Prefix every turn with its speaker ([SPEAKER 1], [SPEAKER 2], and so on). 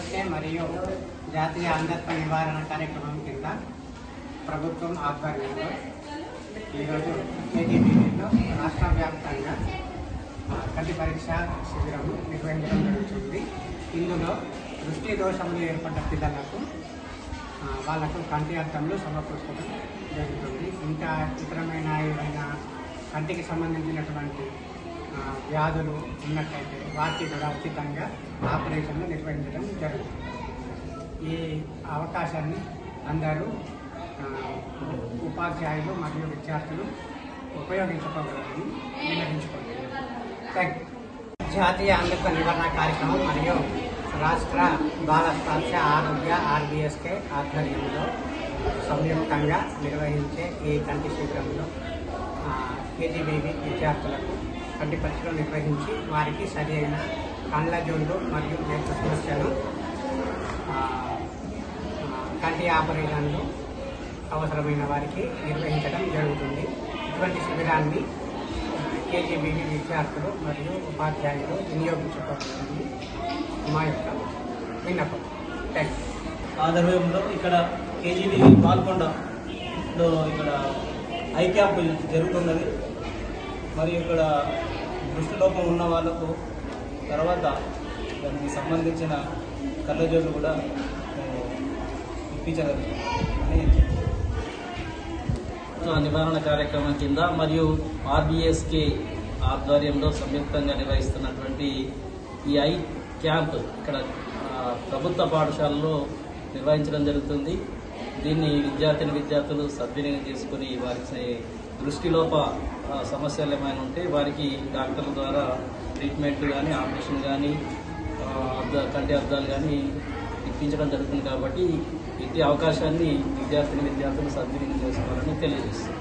[SPEAKER 1] RBSK మరియు జాతీయ అంధత్వ నివారణ కార్యక్రమం కింద ప్రభుత్వం ఆధ్వర్యంలో ఈరోజు కేజీబీవీలో రాష్ట్ర వ్యాప్తంగా కంటి పరీక్ష శిబిరం నిర్వహించడం జరుగుతుంది. ఇందులో దృష్టి దోషములు ఏర్పడ్డ పిల్లలకు వాళ్ళకు కంటి అద్దంలో సమకూర్చడం జరుగుతుంది. ఇంకా ఇతరమైన ఏదైనా కంటికి సంబంధించినటువంటి వ్యాధులు ఉన్నట్లయితే వాటికి కూడా ఉచితంగా ఆపరేషన్లు నిర్వహించడం జరుగుతుంది. ఈ అవకాశాన్ని అందరూ ఉపాధ్యాయులు మరియు విద్యార్థులు ఉపయోగించుకోగలరని నిర్ణయించుకుంటున్నారు. జాతీయ అంధత్వ నివారణ కార్యక్రమం మరియు రాష్ట్ర బాల స్వాస్థ్య ఆరోగ్య ఆర్బీఎస్కే ఆధ్వర్యంలో సంయుక్తంగా నిర్వహించే ఈ కంటి శిబిరంలో కేజీబీవీ విద్యార్థులకు కంటి పరీక్షలు నిర్వహించి వారికి సరైన కండ్ల జోళ్ళు మరియు నేత్ర సమస్యలు కంటి ఆపరేషన్లు అవసరమైన వారికి నిర్వహించడం జరుగుతుంది. ఇటువంటి శిబిరాన్ని కేజీబీవీ విద్యార్థులు మరియు ఉపాధ్యాయులు వినియోగించుకోవాలని మా యొక్క విన్నపం.
[SPEAKER 2] ఆధ్వర్యంలో ఇక్కడ కేజీబీవీ పాల్గొండలో ఇక్కడ ఐ క్యాంప్ జరుగుతున్నది. మరియు ఇక్కడ దృష్టిలోపం ఉన్న వాళ్ళకు తర్వాత దానికి సంబంధించిన కళ్ళజోళ్ళు కూడా ఇప్పించగలరు
[SPEAKER 3] నివారణ కార్యక్రమం కింద మరియు ఆర్బీఎస్కే ఆధ్వర్యంలో సంయుక్తంగా నిర్వహిస్తున్నటువంటి ఈ ఐ క్యాంప్ ఇక్కడ ప్రభుత్వ పాఠశాలలో నిర్వహించడం జరుగుతుంది. దీన్ని విద్యార్థులు సద్వినియోగం చేసుకుని వారికి దృష్టిలోప సమస్యలు ఏమైనా ఉంటే వారికి డాక్టర్ల ద్వారా ట్రీట్మెంట్ కానీ ఆపరేషన్ కానీ కంటి అద్దాలు కానీ ఇప్పించడం జరుగుతుంది. కాబట్టి ఈ అవకాశాన్ని విద్యార్థులు సద్వినియోగం చేసుకోవాలని తెలియజేస్తుంది.